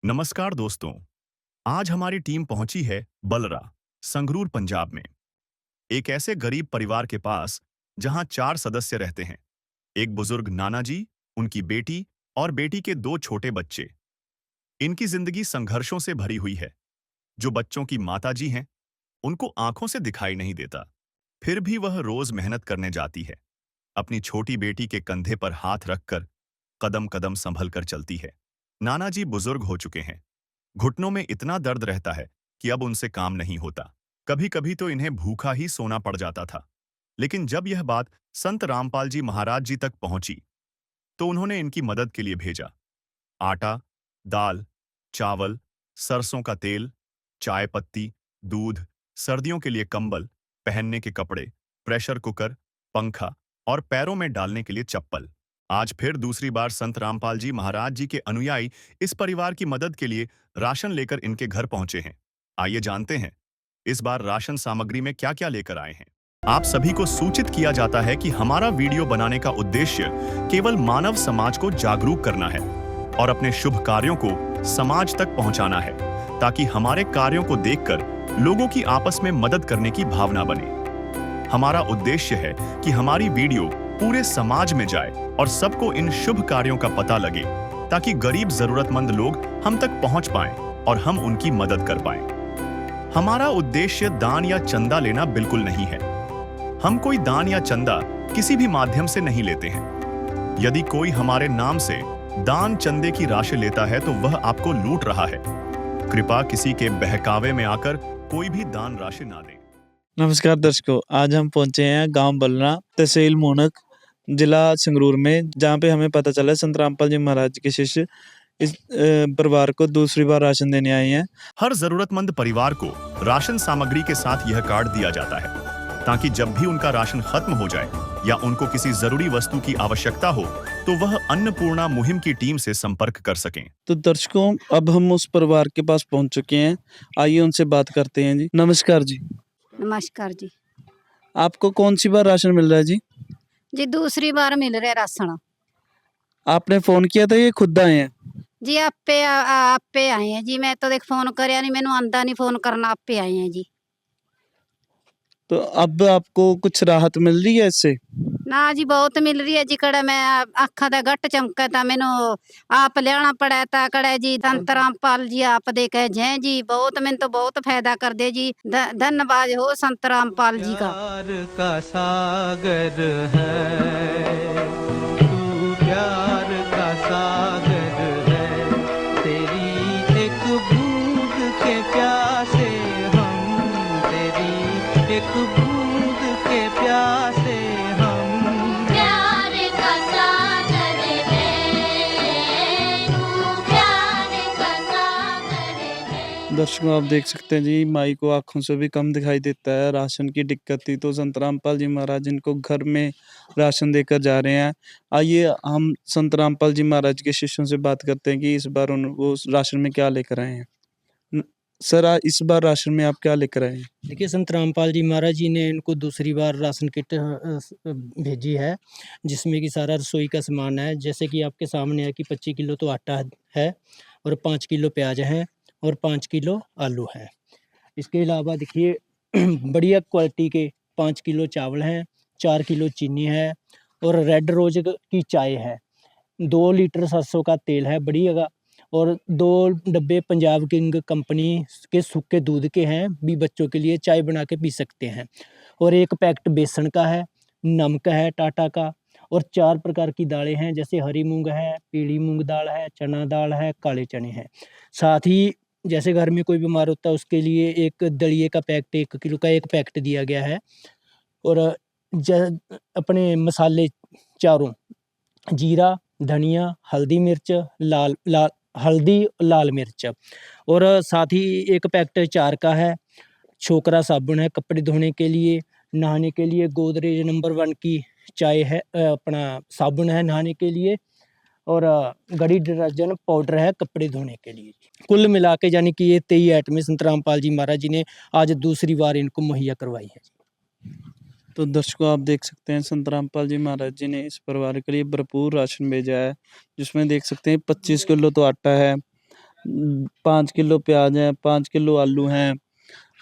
नमस्कार दोस्तों। आज हमारी टीम पहुंची है बलरा, संगरूर पंजाब में। एक ऐसे गरीब परिवार के पास जहां 4 सदस्य रहते हैं। एक बुजुर्ग नाना जी, उनकी बेटी और बेटी के 2 छोटे बच्चे। इनकी जिंदगी संघर्षों से भरी हुई है। जो बच्चों की माता जी हैं, उनको आंखों से दिखाई नहीं देता। फिर भी वह रोज मेहनत करने जाती है। अपनी छोटी बेटी के कंधे पर हाथ रखकर कदम कदम संभल कर चलती है। नाना जी बुजुर्ग हो चुके हैं। घुटनों में इतना दर्द रहता है कि अब उनसे काम नहीं होता। कभी कभी तो इन्हें भूखा ही सोना पड़ जाता था। लेकिन जब यह बात संत रामपाल जी महाराज जी तक पहुंची, तो उन्होंने इनकी मदद के लिए भेजा। आटा, दाल, चावल, सरसों का तेल, चाय पत्ती, दूध, सर्दियों के लिए कंबल, पहनने के कपड़े, प्रेशर कुकर, पंखा और पैरों में डालने के लिए चप्पल। आज फिर दूसरी बार संत रामपाल जी महाराज जी के अनुयायी इस परिवार की मदद के लिए राशन लेकर इनके घर पहुंचे हैं। आइए जानते हैं, इस बार राशन सामग्री में क्या-क्या लेकर आए हैं। आप सभी को सूचित किया जाता है कि हमारा वीडियो बनाने का उद्देश्य केवल मानव समाज को जागरूक करना है और अपने शुभ कार्यों को समाज तक पहुंचाना है, ताकि हमारे कार्यों को देखकर लोगों की आपस में मदद करने की भावना बने। हमारा उद्देश्य है कि हमारी वीडियो पूरे समाज में जाए और सबको इन शुभ कार्यों का पता लगे, ताकि गरीब जरूरतमंद लोग हम तक पहुंच पाएं और हम उनकी मदद कर पाएं। हमारा उद्देश्य दान या चंदा लेना बिल्कुल नहीं है। हम कोई दान या चंदा किसी भी माध्यम से नहीं लेते हैं। यदि कोई हमारे नाम से दान चंदे की राशि लेता है तो वह आपको लूट रहा है। कृपया किसी के बहकावे में आकर कोई भी दान राशि ना दें। नमस्कार दर्शकों, आज हम पहुंचे हैं गांव बलना, तहसील मोनक, जिला संगरूर में, जहां पे हमें पता चला संत रामपाल जी महाराज के शिष्य इस परिवार को दूसरी बार राशन देने आए हैं। हर जरूरतमंद परिवार को राशन सामग्री के साथ यह कार्ड दिया जाता है, ताकि जब भी उनका राशन खत्म हो जाए या उनको किसी जरूरी वस्तु की आवश्यकता हो, तो वह अन्नपूर्णा मुहिम की टीम से संपर्क कर सकें। तो दर्शकों, अब हम उस परिवार के पास पहुंच चुके हैं। आइए उनसे बात करते हैं जी। नमस्कार जी। नमस्कार जी। आपको कौन सी बार राशन मिल रहा है जी? जी दूसरी बार मिल रहा है राशन। आपने फोन किया था, ये खुद आए हैं? जी आप पे आए हैं जी। मैं तो देख फोन करया नहीं, मैनू आंदा नहीं फोन करना, आप पे आए हैं जी। तो अब आपको कुछ राहत मिल रही है इससे? ना जी बहुत मिल रही है जी। कड़े मैं अखा दा गट चमका था, मैनू आप लियाना पड़ा था। कड़े जी संत रामपाल जी आप दे कहे जय जी, बहुत मैंने तो बहुत फायदा कर दे जी। धन्यवाद हो संत रामपाल जी का। प्यार का सागर है तू, प्यार का सागर है। तेरी एक बूंद के प्यासे हम, तेरी एक बूंद के प्यासे हम। प्यार का सागर है तू, प्यार का सागर है। दर्शकों, आप देख सकते हैं जी, माई को आंखों से भी कम दिखाई देता है। राशन की दिक्कत थी तो संत रामपाल जी महाराज इनको घर में राशन देकर जा रहे हैं। आइए हम संत रामपाल जी महाराज के शिष्यों से बात करते हैं कि इस बार वो राशन में क्या लेकर आए हैं। सर, इस बार राशन में आप क्या लेकर आए हैं? देखिए, संत रामपाल जी महाराज जी ने इनको दूसरी बार राशन किट भेजी है, जिसमें कि सारा रसोई का सामान है। जैसे कि आपके सामने है कि 25 किलो तो आटा है और 5 किलो प्याज है और 5 किलो आलू है। इसके अलावा देखिए बढ़िया क्वालिटी के 5 किलो चावल हैं, 4 किलो चीनी है और रेड रोज की चाय है। 2 लीटर सरसों का तेल है बढ़िया का, और 2 डब्बे पंजाब किंग कंपनी के सूखे दूध के हैं, भी बच्चों के लिए चाय बना के पी सकते हैं। और 1 पैकेट बेसन का है, नमक है टाटा का, और 4 प्रकार की दालें हैं, जैसे हरी मूंग है, पीली मूंग दाल है, चना दाल है, काले चने हैं। साथ ही जैसे घर में कोई बीमार होता है उसके लिए एक दलिए का पैकेट, 1 किलो का 1 पैकेट दिया गया है। और अपने मसाले चारों, जीरा, धनिया, हल्दी मिर्च, लाल मिर्च, और साथ ही 1 पैकेट अचार का है। छोकरा साबुन है कपड़े धोने के लिए। नहाने के लिए गोदरेज नंबर 1 की चाय है, अपना साबुन है नहाने के लिए, और गड़ी डिटर्जेंट पाउडर है कपड़े धोने के लिए। कुल मिला के यानी कि ये 23 आइटमें संत रामपाल जी महाराज जी ने आज दूसरी बार इनको मुहैया करवाई है। तो दर्शकों, आप देख सकते हैं संत रामपाल जी महाराज जी ने इस परिवार के लिए भरपूर राशन भेजा है, जिसमें देख सकते हैं 25 किलो तो आटा है, 5 किलो प्याज है, 5 किलो आलू हैं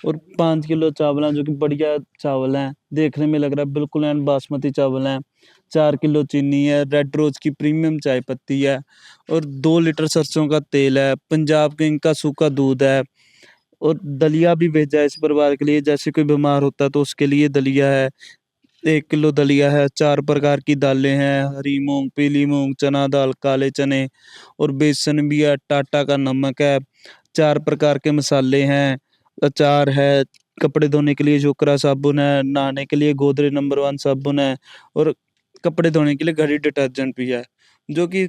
और 5 किलो चावल हैं, जो कि बढ़िया चावल हैं। देखने में लग रहा है बिल्कुल एन बासमती चावल हैं। 4 किलो चीनी है, रेड रोज़ की प्रीमियम चाय पत्ती है और 2 लीटर सरसों का तेल है। पंजाब किंग का सूखा दूध है और दलिया भी भेजा है इस परिवार के लिए, जैसे कोई बीमार होता है तो उसके लिए दलिया है। 1 किलो दलिया है, 4 प्रकार की दालें हैं, हरी मूँग, पीली मूँग, चना दाल, काले चने और बेसन भी है, टाटा का नमक है, 4 प्रकार के मसाले हैं, अचार है, कपड़े धोने के लिए जोकरा साबुन है, नहाने के लिए गोदरेज नंबर 1 साबुन है और कपड़े धोने के लिए घड़ी डिटर्जेंट भी है। जो कि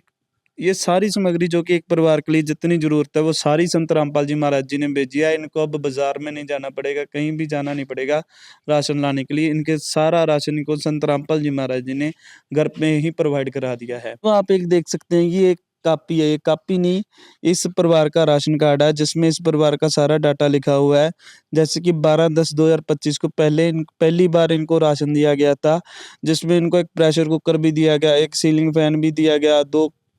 ये सारी सामग्री जो कि एक परिवार के लिए जितनी ज़रूरत है, वो सारी संत रामपाल जी महाराज जी ने भेजी है। इनको अब बाज़ार में नहीं जाना पड़ेगा, कहीं भी जाना नहीं पड़ेगा राशन लाने के लिए। इनके सारा राशन इनको संत रामपाल जी महाराज जी ने घर पे ही प्रोवाइड करा दिया है। तो आप एक देख सकते हैं कि ये कॉपी है, ये कॉपी नहीं, इस परिवार का राशन कार्ड है, जिसमें इस परिवार का सारा डाटा लिखा हुआ है। जैसे कि 12/10/2025 को पहली बार इनको राशन दिया गया था, जिसमें इनको एक प्रेशर कुकर भी दिया गया, एक सीलिंग फैन भी दिया गया,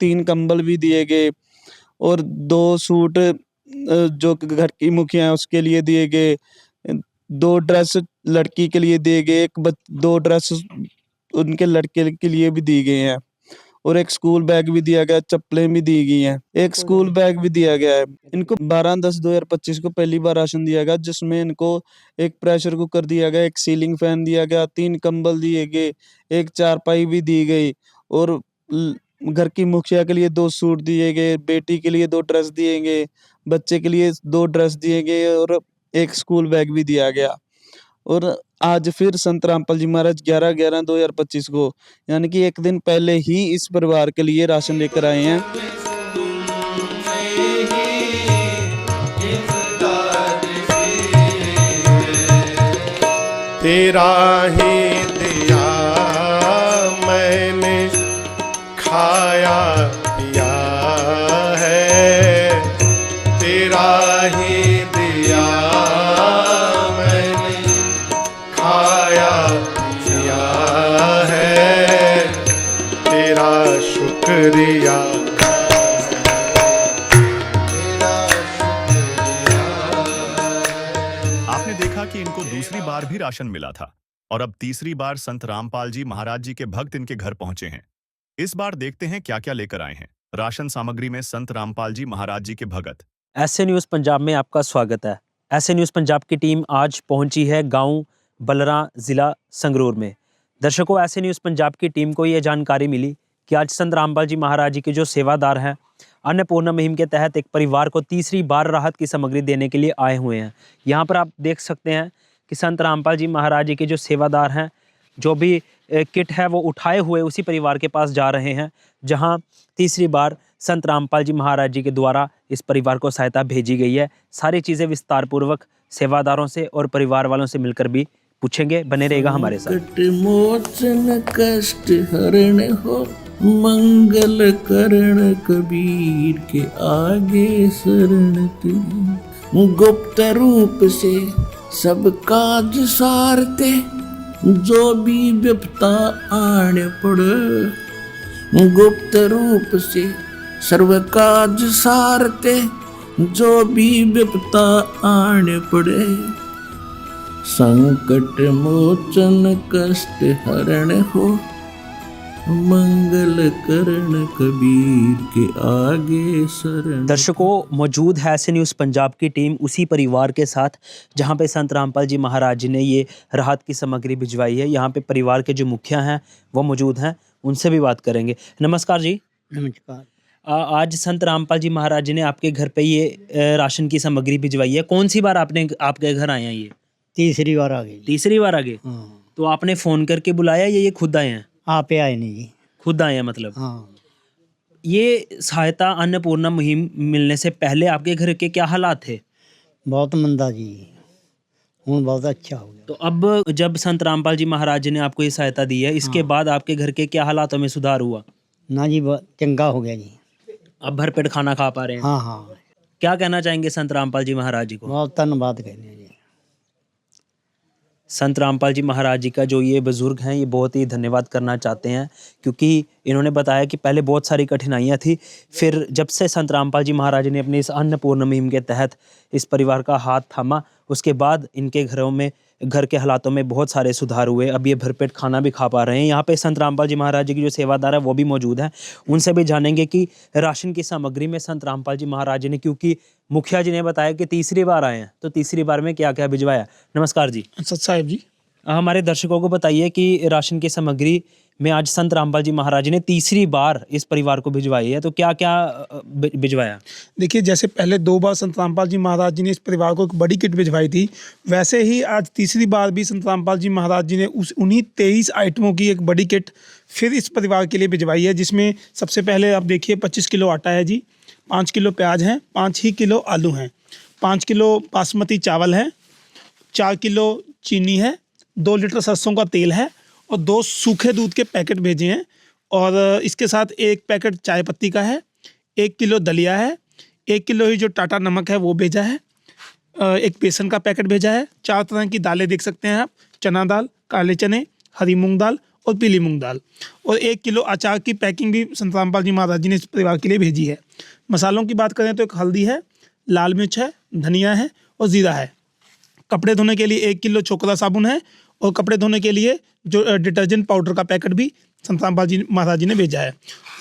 3 कंबल भी दिए गए और 2 सूट जो कि घर की मुखिया हैं उसके लिए दिए गए। 2 ड्रेस लड़की के लिए दिए गए, 2 ड्रेस उनके लड़के के लिए भी दी गई हैं और एक स्कूल बैग भी दिया गया, चप्पलें भी दी गई हैं, एक स्कूल बैग भी दिया गया है। इनको 12/10/2025 को पहली बार राशन दिया गया, जिसमें इनको एक प्रेशर कुकर दिया गया, एक सीलिंग फैन दिया गया, 3 कंबल दिए गए, एक चारपाई भी दी गई और घर की मुखिया के लिए 2 सूट दिए गए, बेटी के लिए 2 ड्रेस दिए गए, बच्चे के लिए 2 ड्रेस दिए गए और एक स्कूल बैग भी दिया गया। और आज फिर संत रामपाल जी महाराज 11/11/2025 को, यानी कि 1 दिन पहले ही इस परिवार के लिए राशन लेकर आए हैं। तेरा ही दिया मैंने खाया पिया है, तेरा ही दिया मैंने खाया पिया है, तेरा शुक्रिया। आपने देखा कि इनको दूसरी बार भी राशन मिला था और अब तीसरी बार संत रामपाल जी महाराज जी के भक्त इनके घर पहुंचे हैं। इस बार देखते हैं क्या क्या लेकर आए हैं राशन सामग्री में संत रामपाल जी महाराज जी के भगत। ऐसे न्यूज़ पंजाब में आपका स्वागत है। ऐसे न्यूज़ पंजाब की टीम आज पहुंची है गांव बलरा, जिला संगरूर में। दर्शकों, ऐसे न्यूज़ पंजाब की टीम को ये जानकारी मिली कि आज संत रामपाल जी महाराज जी के जो सेवादार हैं, अन्नपूर्णा मुहिम के तहत एक परिवार को तीसरी बार राहत की सामग्री देने के लिए आए हुए हैं। यहाँ पर आप देख सकते हैं कि संत रामपाल जी महाराज जी के जो सेवादार हैं, जो भी किट है वो उठाए हुए उसी परिवार के पास जा रहे हैं, जहां तीसरी बार संत रामपाल जी महाराज जी के द्वारा इस परिवार को सहायता भेजी गई है। सारी चीज़ें विस्तारपूर्वक सेवादारों से और परिवार वालों से मिलकर भी पूछेंगे। बने रहेगा हमारे साथ। संकट मोचन कष्ट हरण हो, मंगल करण कबीर के आगे शरण तेरी। गुप्त रूप से सब काज सारते, जो भी विपता आने पड़े। गुप्त रूप से सर्व काज सारते, जो भी विपता आने पड़े। संकट मोचन कष्ट हरण हो, मंगल करण कबीर के आगे शरण। दर्शकों, मौजूद है ऐसे न्यूज़ पंजाब की टीम उसी परिवार के साथ जहां पे संत रामपाल जी महाराज जी ने ये राहत की सामग्री भिजवाई है। यहाँ पे परिवार के जो मुखिया हैं वो मौजूद हैं, उनसे भी बात करेंगे। नमस्कार जी। नमस्कार। आज संत रामपाल जी महाराज जी ने आपके घर पे ये राशन की सामग्री भिजवाई है। कौन सी बार आपके घर आए हैं ये? तीसरी बार आ गई। तीसरी बार आ गए? हाँ। तो आपने फ़ोन करके बुलाया या ये खुद आए हैं? आप आए नहीं जी। खुद आए हैं मतलब? हाँ। ये सहायता अन्नपूर्णा मुहिम मिलने से पहले आपके घर के क्या हालात थे? बहुत मंदा जी, हूँ बहुत अच्छा हो गया। तो अब जब संत रामपाल जी महाराज जी ने आपको ये सहायता दी है, इसके बाद आपके घर के क्या हालातों में सुधार हुआ? ना जी, चंगा हो गया जी। अब भरपेट खाना खा पा रहे हैं? हाँ हाँ। क्या कहना चाहेंगे संत रामपाल जी महाराज जी को? बहुत धन्यवाद कहने जी। संत रामपाल जी महाराज जी का जो ये बुज़ुर्ग हैं, ये बहुत ही धन्यवाद करना चाहते हैं, क्योंकि इन्होंने बताया कि पहले बहुत सारी कठिनाइयाँ थी, फिर जब से संत रामपाल जी महाराज ने अपनी इस अन्नपूर्णा मुहिम के तहत इस परिवार का हाथ थामा, उसके बाद इनके घर के हालातों में बहुत सारे सुधार हुए। अब ये भरपेट खाना भी खा पा रहे हैं। यहाँ पे संत रामपाल जी महाराज जी की जो सेवादार है वो भी मौजूद है, उनसे भी जानेंगे कि राशन की सामग्री में संत रामपाल जी महाराज जी ने, क्योंकि मुखिया जी ने बताया कि तीसरी बार आए हैं, तो तीसरी बार में क्या क्या भिजवाया। नमस्कार जी। सत साहिब जी। हमारे दर्शकों को बताइए कि राशन की सामग्री में आज संत रामपाल जी महाराज जी ने तीसरी बार इस परिवार को भिजवाई है, तो क्या क्या भिजवाया। देखिए, जैसे पहले 2 बार संत रामपाल जी महाराज जी ने इस परिवार को एक बड़ी किट भिजवाई थी, वैसे ही आज तीसरी बार भी संत रामपाल जी महाराज जी ने उन्हीं 23 आइटमों की एक बड़ी किट फिर इस परिवार के लिए भिजवाई है, जिसमें सबसे पहले आप देखिए 25 किलो आटा है जी, 5 किलो प्याज हैं, 5 ही किलो आलू हैं, 5 किलो बासमती चावल है, 4 किलो चीनी है, 2 लीटर सरसों का तेल है और 2 सूखे दूध के पैकेट भेजे हैं। और इसके साथ 1 पैकेट चाय पत्ती का है, 1 किलो दलिया है, 1 किलो ही जो टाटा नमक है वो भेजा है, 1 बेसन का पैकेट भेजा है, 4 तरह की दालें देख सकते हैं आप, चना दाल, काले चने, हरी मूंग दाल और पीली मूंग दाल, और 1 किलो अचार की पैकिंग भी संत रामपाल जी महाराज जी ने इस परिवार के लिए भेजी है। मसालों की बात करें तो एक हल्दी है, लाल मिर्च है, धनिया है और ज़ीरा है। कपड़े धोने के लिए 1 किलो छोकरा साबुन है और कपड़े धोने के लिए जो डिटर्जेंट पाउडर का पैकेट भी संत रामपाल जी महाराज जी ने भेजा है।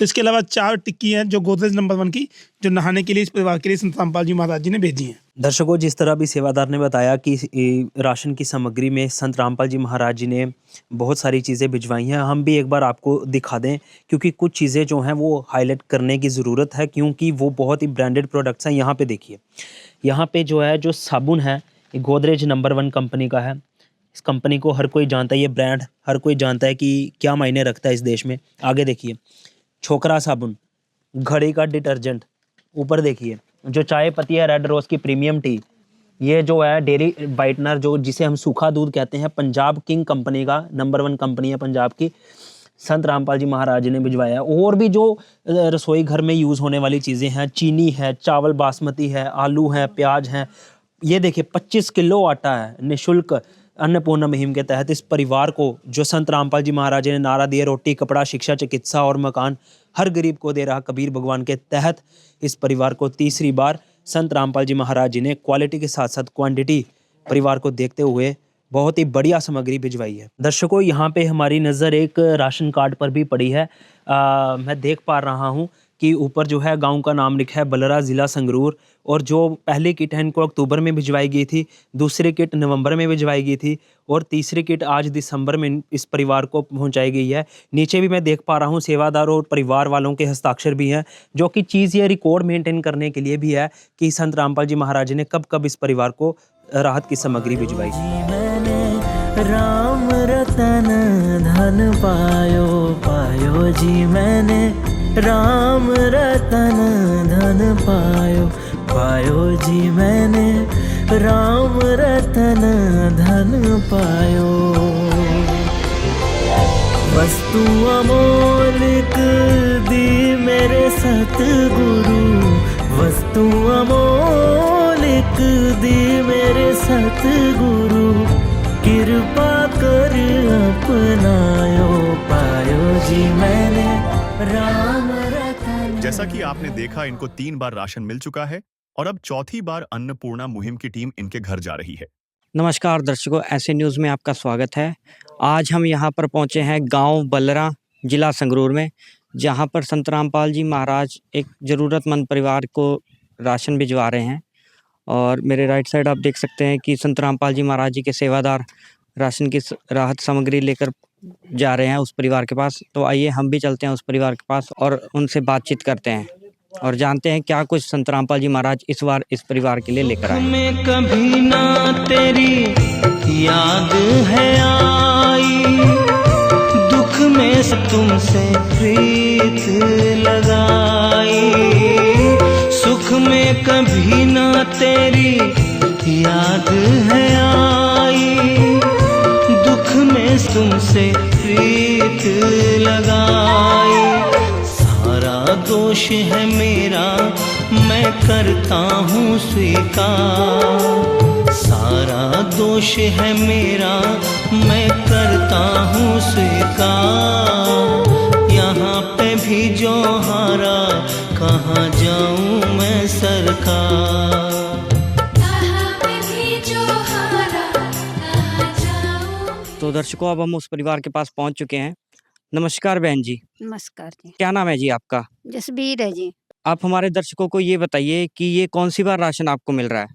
इसके अलावा 4 टिक्की हैं जो गोदरेज नंबर 1 की, जो नहाने के लिए इस परिवार के लिए संत रामपाल जी महाराज जी ने भेजी हैं। दर्शकों, जिस तरह भी सेवादार ने बताया कि राशन की सामग्री में संत रामपाल जी महाराज जी ने बहुत सारी चीज़ें भिजवाई हैं, हम भी एक बार आपको दिखा दें, क्योंकि कुछ चीज़ें जो हैं वो हाईलाइट करने की ज़रूरत है, क्योंकि वो बहुत ही ब्रांडेड प्रोडक्ट्स हैं। यहाँ पे देखिए, यहाँ पे जो है जो साबुन है ये गोदरेज नंबर 1 कंपनी का है। इस कंपनी को हर कोई जानता है, ये ब्रांड हर कोई जानता है कि क्या मायने रखता है इस देश में। आगे देखिए, छोकरा साबुन, घड़ी का डिटर्जेंट, ऊपर देखिए जो चाय पत्ती है रेड रोज़ की प्रीमियम टी, ये जो है डेयरी वाइटनर, जो जिसे हम सूखा दूध कहते हैं, पंजाब किंग कंपनी का नंबर 1 कंपनी है पंजाब की, संत रामपाल जी महाराज जी ने भिजवाया है। और भी जो रसोई घर में यूज़ होने वाली चीज़ें हैं, चीनी है, चावल बासमती है, आलू है, प्याज हैं। ये देखिए 25 किलो आटा है। निःशुल्क अन्नपूर्णा मुहिम के तहत इस परिवार को, जो संत रामपाल जी महाराज जी ने नारा दिया, रोटी कपड़ा शिक्षा चिकित्सा और मकान हर गरीब को दे रहा कबीर भगवान, के तहत इस परिवार को तीसरी बार संत रामपाल जी महाराज जी ने क्वालिटी के साथ साथ क्वांटिटी परिवार को देखते हुए बहुत ही बढ़िया सामग्री भिजवाई है। दर्शकों, यहाँ पे हमारी नज़र एक राशन कार्ड पर भी पड़ी है। मैं देख पा रहा हूँ कि ऊपर जो है गांव का नाम लिखा है बलरा, ज़िला संगरूर, और जो पहली किट है इनको अक्टूबर में भिजवाई गई थी, दूसरी किट नवंबर में भिजवाई गई थी और तीसरी किट आज दिसंबर में इस परिवार को पहुंचाई गई है। नीचे भी मैं देख पा रहा हूं सेवादारों और परिवार वालों के हस्ताक्षर भी हैं, जो कि चीज़ ये रिकॉर्ड मेंटेन करने के लिए भी है कि संत रामपाल जी महाराज ने कब कब इस परिवार को राहत की सामग्री भिजवाई। राम रतन धन पायो पायो जी मैंने, राम रतन धन पायो पायो जी मैंने, राम रतन धन पायो। वस्तु अमोलिक दी मेरे सतगुरु, वस्तु अमोलिक दी मेरे सतगुरु, कृपा कर अपनायो पायो जी मैंने, राम रतन। जैसा कि आपने देखा, इनको 3 बार राशन मिल चुका है और अब चौथी बार अन्नपूर्णा मुहिम की टीम इनके घर जा रही है। नमस्कार दर्शकों, ऐसे न्यूज़ में आपका स्वागत है। आज हम यहाँ पर पहुँचे हैं गांव बलरा, जिला संगरूर में, जहाँ पर संत रामपाल जी महाराज एक ज़रूरतमंद परिवार को राशन भिजवा रहे हैं। और मेरे राइट साइड आप देख सकते हैं कि संत रामपाल जी महाराज जी के सेवादार राशन की राहत सामग्री लेकर जा रहे हैं उस परिवार के पास। तो आइए हम भी चलते हैं उस परिवार के पास और उनसे बातचीत करते हैं और जानते हैं क्या कुछ संत रामपाल जी महाराज इस बार इस परिवार के लिए लेकर आए। हमें कभी ना तेरी याद है आई, दुख में तुमसे प्रीत लगाई, सुख में कभी ना तेरी याद है आई, दुख में तुमसे प्रीत लगाई। सारा दोष है मेरा मैं करता हूँ स्वीकार, सारा दोष है मेरा मैं करता हूँ स्वीकार। यहाँ पे सरकार। तो दर्शकों, अब हम उस परिवार के पास पहुंच चुके हैं। नमस्कार बहन जी, नमस्कार जी। क्या नाम है जी आपका? जसबीर है जी। आप हमारे दर्शकों को ये बताइए कि ये कौन सी बार राशन आपको मिल रहा है?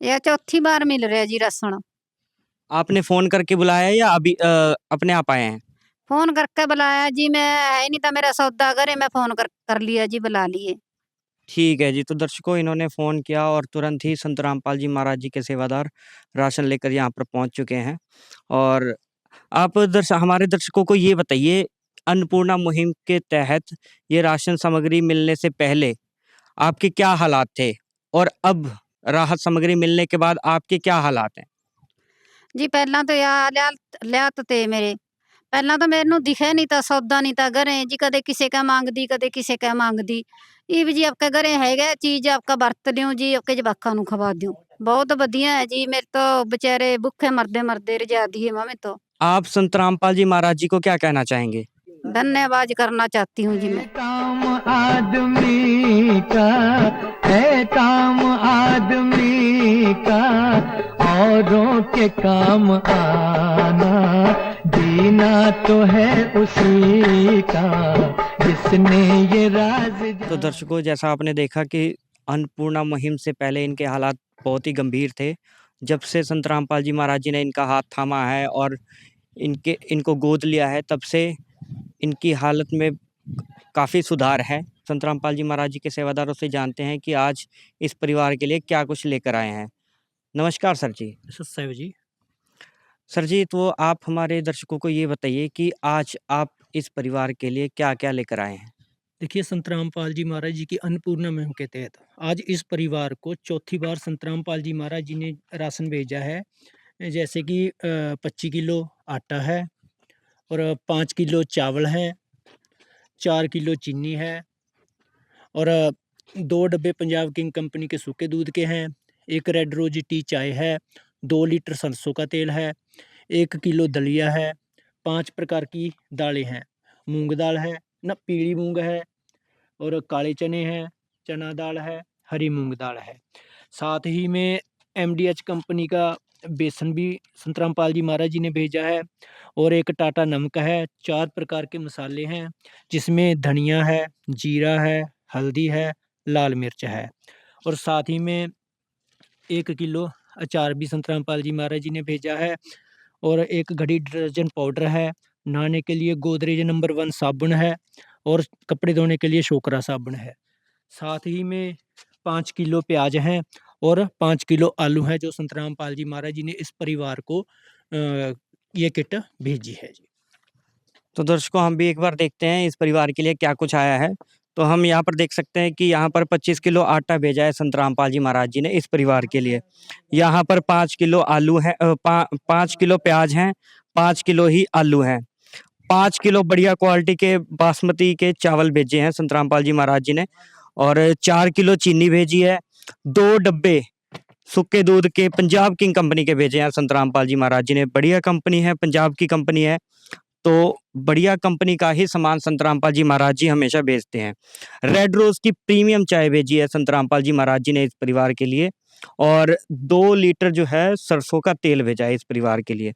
यह चौथी बार मिल रहा है जी राशन। आपने फ़ोन करके बुलाया है या अभी अपने आप आए हैं? फोन करके बुलाया जी, मैं है नहीं था मेरा सौदा करे, मैं फोन कर लिया जी, बुला लिए। ठीक है जी। तो दर्शकों, इन्होंने फ़ोन किया और तुरंत ही संत रामपाल जी महाराज जी के सेवादार राशन लेकर यहाँ पर पहुँच चुके हैं। और आप हमारे दर्शकों को ये बताइए, अन्नपूर्णा मुहिम के तहत ये राशन सामग्री मिलने से पहले आपके क्या हालात थे? और अब राहत सामग्री मिलने के बाद आपके क्या हालात हैं? जी पहला तो यार लियात ते मेरे, ਪਹਿਲਾਂ ਤਾਂ ਮੈਨੂੰ ਦਿਖਿਆ ਨਹੀਂ ਤਾਂ ਸੌਦਾ ਨਹੀਂ ਤਾਂ ਘਰੇ ਜੀ, ਕਦੇ ਕਿਸੇ ਕਾ ਮੰਗਦੀ ਕਦੇ ਕਿਸੇ ਕਾ ਮੰਗਦੀ। ਇਹ ਵੀ ਜੀ ਆਪਕੇ ਘਰੇ ਹੈਗਾ ਚੀਜ਼, ਆਪਕਾ ਵਰਤ ਲਿਓ ਜੀ, ਆਪਕੇ ਜਵਾਕਾਂ ਨੂੰ ਖਵਾ ਦਿਓ। ਬਹੁਤ ਵਧੀਆ ਹੈ ਜੀ, ਮੇਰੇ ਤੋਂ बेचारे भूखे मरते मरते रजा दिए मामे तो। आप संत रामपाल जी महाराज जी को क्या कहना चाहेंगे? धन्यवाद करना चाहती हूँ जी मैं। काम आदमी का है, काम आदमी का औरों के काम आना, जीना तो है उसी का जिसने ये राज। तो दर्शकों, जैसा आपने देखा कि अन्नपूर्णा मुहिम से पहले इनके हालात बहुत ही गंभीर थे। जब से संत रामपाल जी महाराज जी ने इनका हाथ थामा है और इनको गोद लिया है, तब से इनकी हालत में काफ़ी सुधार है। संत रामपाल जी महाराज जी के सेवादारों से जानते हैं कि आज इस परिवार के लिए क्या कुछ लेकर आए हैं। नमस्कार सर जी। सर जी, सर जी, तो आप हमारे दर्शकों को ये बताइए कि आज आप इस परिवार के लिए क्या-क्या लेकर आए हैं? देखिए संत रामपाल जी महाराज जी की अन्नपूर्णा मुहिम के तहत आज इस परिवार को चौथी बार संत रामपाल जी महाराज जी ने राशन भेजा है। जैसे कि 25 किलो आटा है और 5 किलो चावल है, 4 किलो चीनी है और 2 डब्बे पंजाब किंग कंपनी के सूखे दूध के हैं, 1 रेड रोज टी चाय है, 2 लीटर सरसों का तेल है, 1 किलो दलिया है, 5 प्रकार की दालें हैं, मूंग दाल है, ना पीली मूंग है और काले चने हैं, चना दाल है, हरी मूंग दाल है। साथ ही में एमडीएच कंपनी का बेसन भी संत रामपाल जी महाराज जी ने भेजा है और 1 टाटा नमक है, 4 प्रकार के मसाले हैं जिसमें धनिया है, जीरा है, हल्दी है, लाल मिर्च है और साथ ही में 1 किलो अचार भी संत रामपाल जी महाराज जी ने भेजा है और 1 घड़ी डिटर्जेंट पाउडर है, नहाने के लिए गोदरेज नंबर 1 साबुन है और कपड़े धोने के लिए शोकरा साबुन है। साथ ही में 5 किलो प्याज हैं और 5 किलो आलू हैं जो संत रामपाल जी महाराज जी ने इस परिवार को ये किट भेजी है जी। तो दर्शकों, हम भी एक बार देखते हैं इस परिवार के लिए क्या कुछ आया है। तो हम यहाँ पर देख सकते हैं कि यहाँ पर 25 किलो आटा भेजा है संत रामपाल जी महाराज जी ने इस परिवार के लिए। यहाँ पर 5 किलो आलू है, 5 किलो प्याज हैं, 5 किलो ही आलू हैं, 5 किलो बढ़िया क्वालिटी के बासमती के चावल भेजे हैं संत रामपाल जी महाराज जी ने और 4 किलो चीनी भेजी है, 2 डब्बे सूखे दूध के पंजाब किंग कंपनी के भेजे हैं संत रामपाल जी महाराज जी ने। बढ़िया कंपनी है, पंजाब की कंपनी है, तो बढ़िया कंपनी का ही सामान संत रामपाल जी महाराज जी हमेशा भेजते हैं। रेड रोज की प्रीमियम चाय भेजी है संत रामपाल जी महाराज जी ने इस परिवार के लिए और 2 लीटर जो है सरसों का तेल भेजा है इस परिवार के लिए।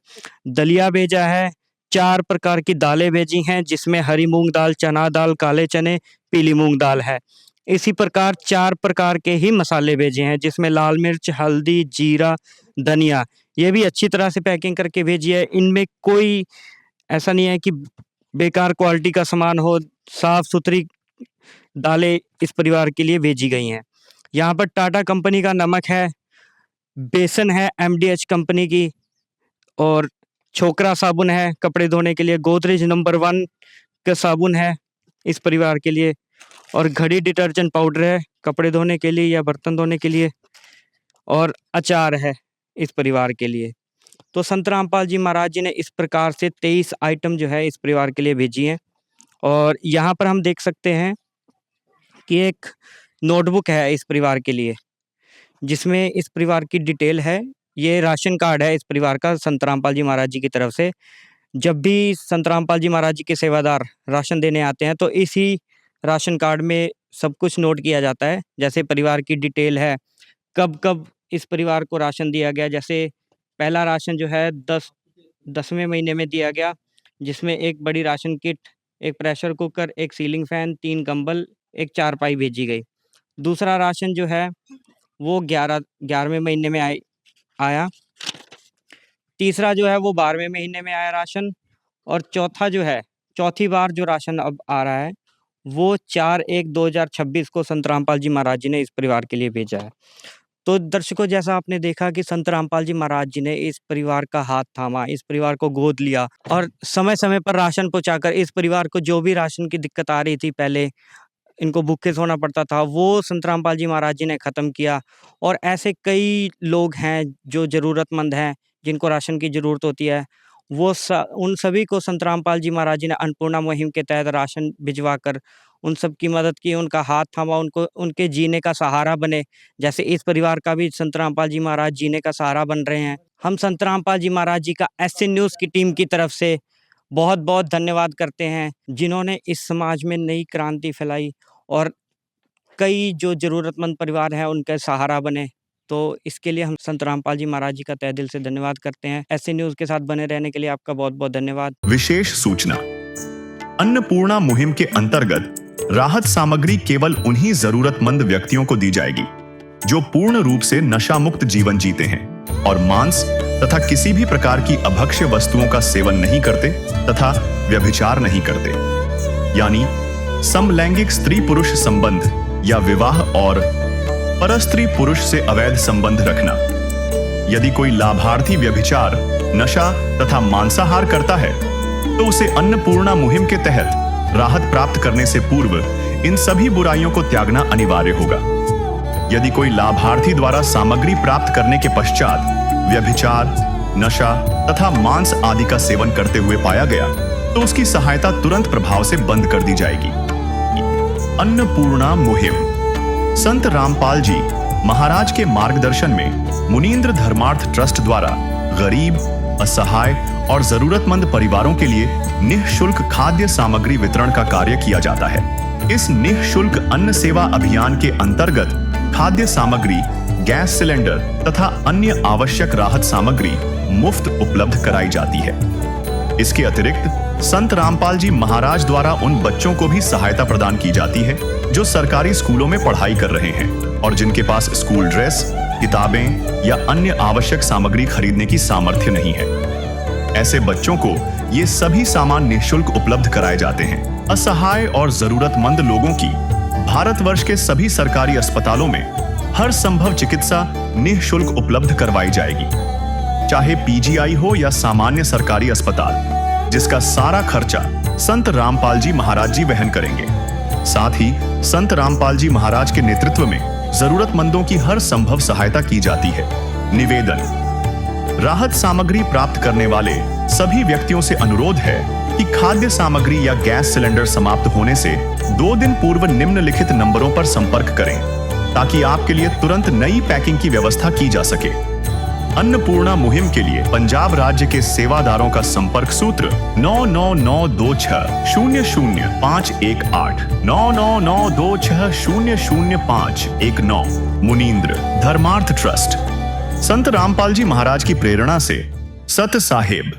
दलिया भेजा है, 4 प्रकार की दालें भेजी हैं जिसमें हरी मूंग दाल, चना दाल, काले चने, पीली मूंग दाल है। इसी प्रकार 4 प्रकार के ही मसाले भेजे हैं जिसमें लाल मिर्च, हल्दी, जीरा, धनिया, ये भी अच्छी तरह से पैकिंग करके भेजी है। इनमें कोई ऐसा नहीं है कि बेकार क्वालिटी का सामान हो, साफ सुथरी दालें इस परिवार के लिए भेजी गई हैं। यहाँ पर टाटा कंपनी का नमक है, बेसन है एमडीएच कंपनी की और छोकरा साबुन है कपड़े धोने के लिए, गोदरेज नंबर 1 का साबुन है इस परिवार के लिए और घड़ी डिटर्जेंट पाउडर है कपड़े धोने के लिए या बर्तन धोने के लिए और अचार है इस परिवार के लिए। तो संत रामपाल जी महाराज जी ने इस प्रकार से 23 आइटम जो है इस परिवार के लिए भेजी हैं और यहाँ पर हम देख सकते हैं कि एक नोटबुक है इस परिवार के लिए जिसमें इस परिवार की डिटेल है। ये राशन कार्ड है इस परिवार का संत रामपाल जी महाराज जी की तरफ से। जब भी संत रामपाल जी महाराज जी के सेवादार राशन देने आते हैं तो इसी राशन कार्ड में सब कुछ नोट किया जाता है। जैसे परिवार की डिटेल है, कब-कब इस परिवार को राशन दिया गया। जैसे पहला राशन जो है 10वें महीने में दिया गया, जिसमें एक बड़ी राशन किट, एक प्रेशर कुकर, एक सीलिंग फैन, 3 कंबल, एक चारपाई भेजी गई। दूसरा राशन जो है वो 11वें महीने में आया। तीसरा जो है वो 12वें महीने में आया राशन। और चौथा जो है, चौथी बार जो राशन अब आ रहा है वो 4/1/2026 को संत रामपाल जी महाराज जी ने इस परिवार के लिए भेजा है। तो दर्शकों, जैसा आपने देखा कि संत रामपाल जी महाराज जी ने इस परिवार का हाथ थामा, इस परिवार को गोद लिया और समय-समय पर राशन पहुँचाकर इस परिवार को जो भी राशन की दिक्कत आ रही थी, पहले इनको भूखे सोना पड़ता था, वो संत रामपाल जी महाराज जी ने ख़त्म किया। और ऐसे कई लोग हैं जो ज़रूरतमंद हैं, जिनको राशन की ज़रूरत होती है, वो उन सभी को संत रामपाल जी महाराज जी ने अन्नपूर्णा मुहिम के तहत राशन भिजवाकर उन सब की मदद की, उनका हाथ थामा, उनको उनके जीने का सहारा बने। जैसे इस परिवार का भी संत रामपाल जी महाराज जीने का सहारा बन रहे हैं। हम संत रामपाल जी महाराज जी का एसए न्यूज़ की टीम की तरफ से बहुत-बहुत धन्यवाद करते हैं, जिन्होंने इस समाज में नई क्रांति फैलाई और कई जो ज़रूरतमंद परिवार हैं उनका सहारा बने। तो इसके लिए हम संत रामपाल जी महाराज जी का तहे दिल से धन्यवाद करते हैं। एसए न्यूज़ के साथ बने रहने के लिए आपका बहुत-बहुत धन्यवाद। विशेष सूचना, अन्नपूर्णा मुहिम के अंतर्गत राहत सामग्री केवल उन्हीं जरूरतमंद व्यक्तियों को दी जाएगी जो पूर्ण रूप से नशा मुक्त जीवन जीते हैं और मांस तथा किसी भी प्रकार की अभक्ष्य वस्तुओं का सेवन नहीं करते तथा व्यभिचार नहीं करते, यानी समलैंगिक स्त्री पुरुष संबंध या विवाह और परस्त्री पुरुष से अवैध संबंध रखना। यदि कोई लाभार्थी व्यभिचार, नशा तथा मांसाहार करता है तो उसे अन्नपूर्णा मुहिम के तहत राहत प्राप्त करने से पूर्व इन सभी बुराइयों को त्यागना अनिवार्य होगा। यदि कोई लाभार्थी द्वारा सामग्री प्राप्त करने के पश्चात व्यभिचार, नशा तथा मांस आदि का सेवन करते हुए पाया गया तो उसकी सहायता तुरंत प्रभाव से बंद कर दी जाएगी। अन्नपूर्णा मुहिम संत रामपाल जी महाराज के मार्गदर्शन में मुनींद्र धर्मार्थ ट्रस्ट द्वारा गरीब, असहाय और जरूरतमंद परिवारों के लिए निःशुल्क खाद्य सामग्री वितरण का कार्य किया जाता है। इस निःशुल्क अन्न सेवा अभियान के अंतर्गत खाद्य सामग्री, गैस सिलेंडर तथा अन्य आवश्यक राहत सामग्री मुफ्त उपलब्ध कराई जाती है। इसके अतिरिक्त संत रामपाल जी महाराज द्वारा उन बच्चों को भी सहायता प्रदान की जाती है जो सरकारी स्कूलों में पढ़ाई कर रहे हैं और जिनके पास स्कूल ड्रेस, किताबें या अन्य आवश्यक सामग्री खरीदने की सामर्थ्य नहीं है। ऐसे बच्चों को ये सभी सामान निःशुल्क उपलब्ध कराए जाते हैं। असहाय और जरूरतमंद लोगों की भारतवर्ष के सभी सरकारी अस्पतालों में हर संभव चिकित्सा निःशुल्क उपलब्ध करवाई जाएगी, चाहे पीजीआई हो या सामान्य सरकारी अस्पताल, जिसका सारा खर्चा संत रामपाल जी महाराज जी वहन करेंगे। साथ ही संत रामपाल जी महाराज के नेतृत्व में जरूरतमंदों की हर संभव सहायता की जाती है। निवेदन, राहत सामग्री प्राप्त करने वाले सभी व्यक्तियों से अनुरोध है कि खाद्य सामग्री या गैस सिलेंडर समाप्त होने से 2 दिन पूर्व निम्नलिखित नंबरों पर संपर्क करें ताकि आपके लिए तुरंत नई पैकिंग की व्यवस्था की जा सके। अन्नपूर्णा मुहिम के लिए पंजाब राज्य के सेवादारों का संपर्क सूत्र 9992600518 9992600519। मुनींद्र धर्मार्थ ट्रस्ट, संत रामपाल जी महाराज की प्रेरणा से सत साहिब।